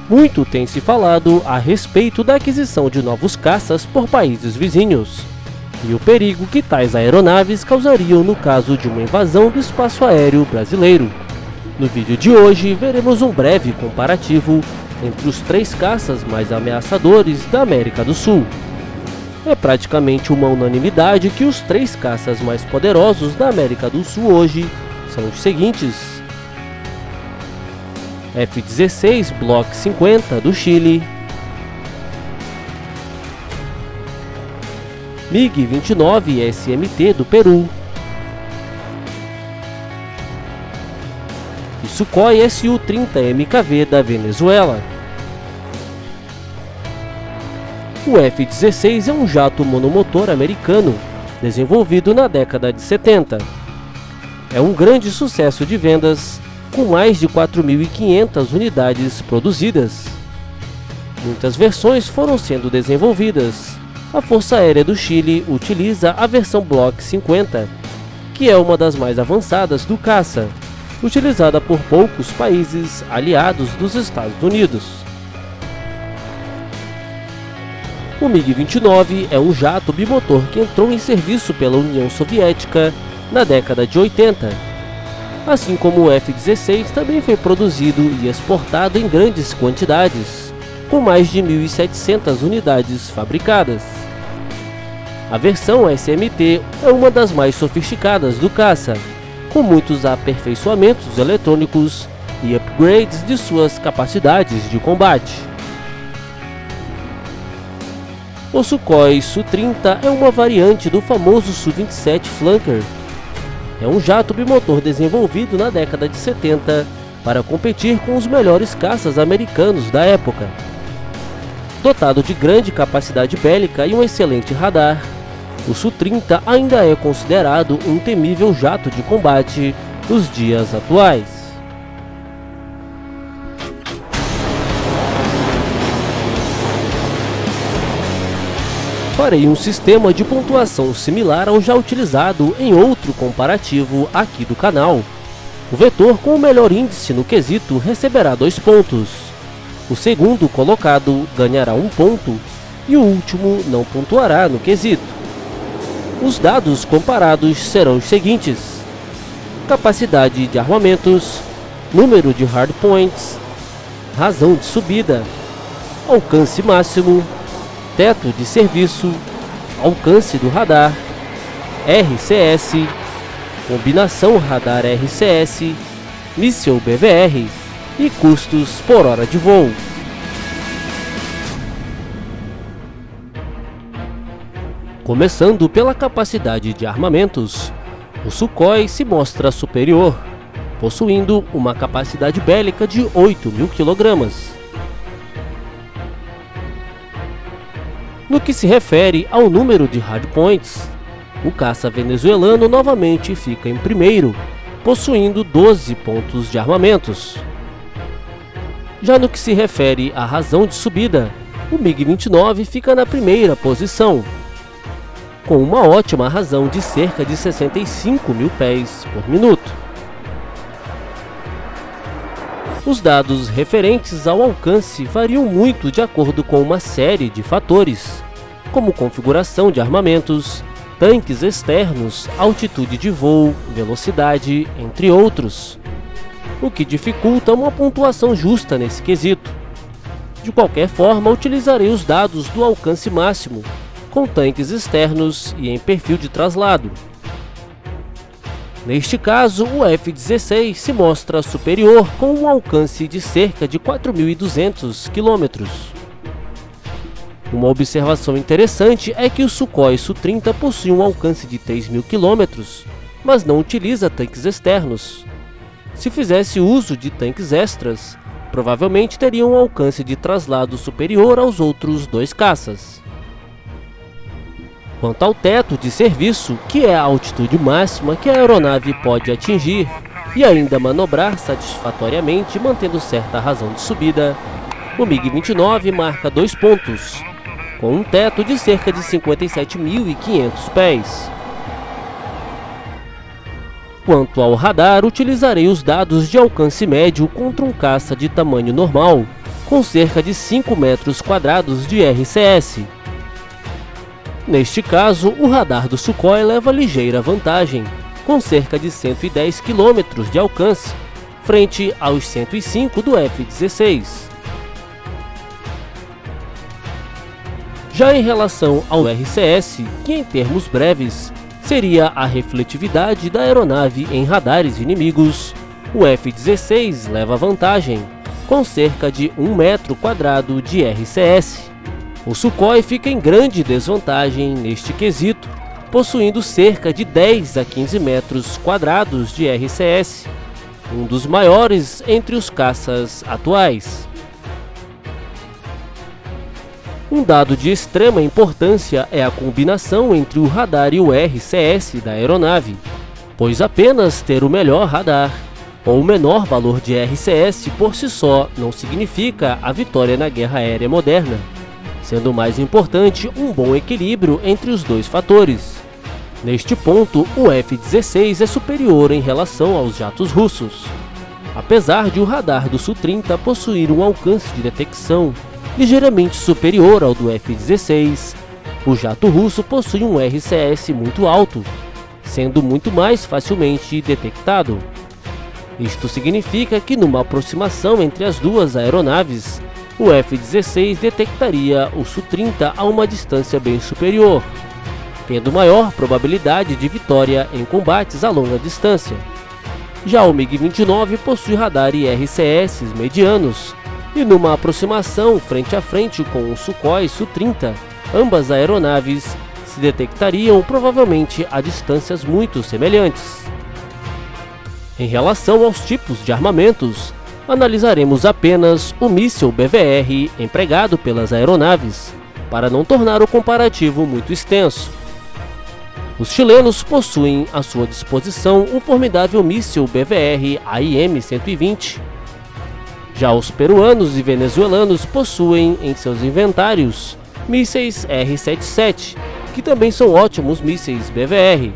Muito tem se falado a respeito da aquisição de novos caças por países vizinhos e o perigo que tais aeronaves causariam no caso de uma invasão do espaço aéreo brasileiro. No vídeo de hoje, veremos um breve comparativo entre os 3 caças mais ameaçadores da América do Sul. É praticamente uma unanimidade que os 3 caças mais poderosos da América do Sul hoje são os seguintes: F-16 Block 50 do Chile, MiG-29 SMT do Peru e Sukhoi Su-30 MKV da Venezuela. O F-16 é um jato monomotor americano, desenvolvido na década de 70. É um grande sucesso de vendas, com mais de 4.500 unidades produzidas. Muitas versões foram sendo desenvolvidas. A Força Aérea do Chile utiliza a versão Block 50, que é uma das mais avançadas do caça, utilizada por poucos países aliados dos Estados Unidos. O MiG-29 é um jato bimotor que entrou em serviço pela União Soviética na década de 80. Assim como o F-16 também foi produzido e exportado em grandes quantidades, com mais de 1.700 unidades fabricadas. A versão SMT é uma das mais sofisticadas do caça, com muitos aperfeiçoamentos eletrônicos e upgrades de suas capacidades de combate. O Sukhoi Su-30 é uma variante do famoso Su-27 Flanker. É um jato bimotor desenvolvido na década de 70 para competir com os melhores caças americanos da época. Dotado de grande capacidade bélica e um excelente radar, o Su-30 ainda é considerado um temível jato de combate nos dias atuais. Farei um sistema de pontuação similar ao já utilizado em outro comparativo aqui do canal. O vetor com o melhor índice no quesito receberá 2 pontos. O segundo colocado ganhará 1 ponto e o último não pontuará no quesito. Os dados comparados serão os seguintes: capacidade de armamentos, número de hardpoints, razão de subida, alcance máximo, teto de serviço, alcance do radar, RCS, combinação radar-RCS, míssil BVR e custos por hora de voo. Começando pela capacidade de armamentos, o Sukhoi se mostra superior, possuindo uma capacidade bélica de 8.000 kg. No que se refere ao número de hardpoints, o caça venezuelano novamente fica em primeiro, possuindo 12 pontos de armamentos. Já no que se refere à razão de subida, o MiG-29 fica na primeira posição, com uma ótima razão de cerca de 65.000 pés por minuto. Os dados referentes ao alcance variam muito de acordo com uma série de fatores, como configuração de armamentos, tanques externos, altitude de voo, velocidade, entre outros, o que dificulta uma pontuação justa nesse quesito. De qualquer forma, utilizarei os dados do alcance máximo, com tanques externos e em perfil de traslado. Neste caso, o F-16 se mostra superior com um alcance de cerca de 4.200 km. Uma observação interessante é que o Sukhoi Su-30 possui um alcance de 3.000 km, mas não utiliza tanques externos. Se fizesse uso de tanques extras, provavelmente teria um alcance de traslado superior aos outros 2 caças. Quanto ao teto de serviço, que é a altitude máxima que a aeronave pode atingir e ainda manobrar satisfatoriamente mantendo certa razão de subida, o MiG-29 marca 2 pontos, com um teto de cerca de 57.500 pés. Quanto ao radar, utilizarei os dados de alcance médio contra um caça de tamanho normal, com cerca de 5 metros quadrados de RCS. Neste caso, o radar do Sukhoi leva ligeira vantagem, com cerca de 110 km de alcance, frente aos 105 do F-16. Já em relação ao RCS, que em termos breves, seria a refletividade da aeronave em radares inimigos, o F-16 leva vantagem, com cerca de 1 metro quadrado de RCS. O Sukhoi fica em grande desvantagem neste quesito, possuindo cerca de 10 a 15 metros quadrados de RCS, um dos maiores entre os caças atuais. Um dado de extrema importância é a combinação entre o radar e o RCS da aeronave, pois apenas ter o melhor radar ou o menor valor de RCS por si só não significa a vitória na guerra aérea moderna, sendo mais importante um bom equilíbrio entre os dois fatores. Neste ponto, o F-16 é superior em relação aos jatos russos. Apesar de o radar do Su-30 possuir um alcance de detecção ligeiramente superior ao do F-16, o jato russo possui um RCS muito alto, sendo muito mais facilmente detectado. Isto significa que numa aproximação entre as duas aeronaves, o F-16 detectaria o Su-30 a uma distância bem superior, tendo maior probabilidade de vitória em combates a longa distância. Já o MiG-29 possui radar e RCS medianos, e numa aproximação frente a frente com o Sukhoi Su-30, ambas aeronaves se detectariam provavelmente a distâncias muito semelhantes. Em relação aos tipos de armamentos, analisaremos apenas o míssil BVR empregado pelas aeronaves, para não tornar o comparativo muito extenso. Os chilenos possuem à sua disposição o formidável míssil BVR AIM-120. Já os peruanos e venezuelanos possuem em seus inventários mísseis R-77, que também são ótimos mísseis BVR.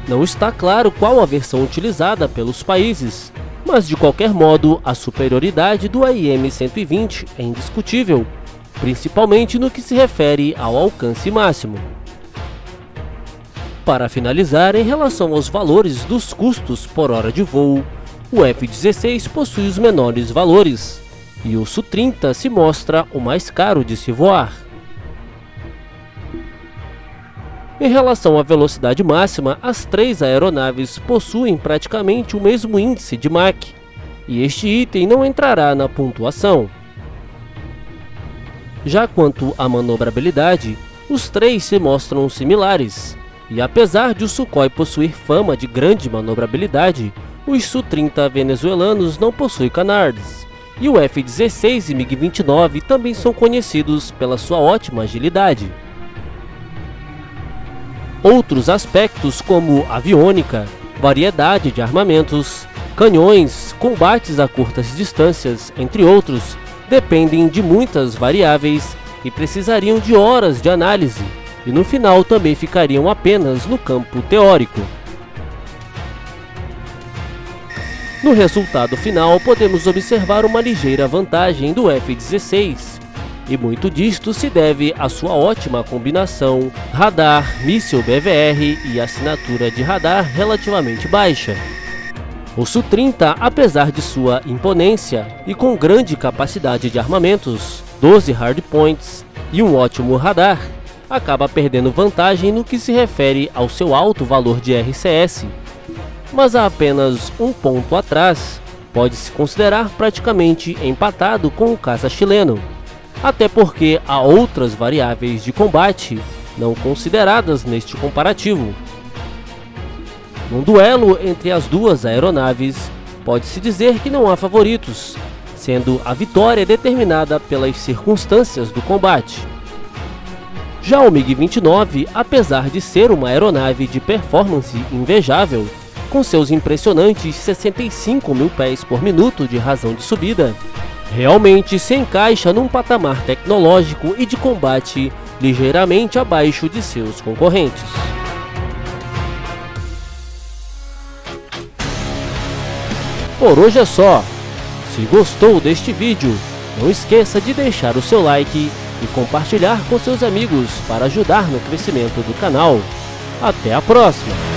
Não está claro qual a versão utilizada pelos países, mas de qualquer modo a superioridade do AIM-120 é indiscutível, principalmente no que se refere ao alcance máximo. Para finalizar, em relação aos valores dos custos por hora de voo, o F-16 possui os menores valores, e o Su-30 se mostra o mais caro de se voar. Em relação à velocidade máxima, as três aeronaves possuem praticamente o mesmo índice de Mach, e este item não entrará na pontuação. Já quanto à manobrabilidade, os três se mostram similares, e apesar de o Sukhoi possuir fama de grande manobrabilidade, os Su-30 venezuelanos não possuem canards, e o F-16 e MiG-29 também são conhecidos pela sua ótima agilidade. Outros aspectos como aviônica, variedade de armamentos, canhões, combates a curtas distâncias, entre outros, dependem de muitas variáveis e precisariam de horas de análise, e no final também ficariam apenas no campo teórico. No resultado final, podemos observar uma ligeira vantagem do F-16, e muito disto se deve à sua ótima combinação radar, míssil BVR e assinatura de radar relativamente baixa. O Su-30, apesar de sua imponência e com grande capacidade de armamentos, 12 hardpoints e um ótimo radar, acaba perdendo vantagem no que se refere ao seu alto valor de RCS, mas a apenas um ponto atrás, pode-se considerar praticamente empatado com o caça chileno, até porque há outras variáveis de combate não consideradas neste comparativo. Num duelo entre as duas aeronaves, pode-se dizer que não há favoritos, sendo a vitória determinada pelas circunstâncias do combate. Já o MiG-29, apesar de ser uma aeronave de performance invejável, com seus impressionantes 65 mil pés por minuto de razão de subida, realmente se encaixa num patamar tecnológico e de combate ligeiramente abaixo de seus concorrentes. Por hoje é só. Se gostou deste vídeo, Não esqueça de deixar o seu like e compartilhar com seus amigos para ajudar no crescimento do canal. Até a próxima!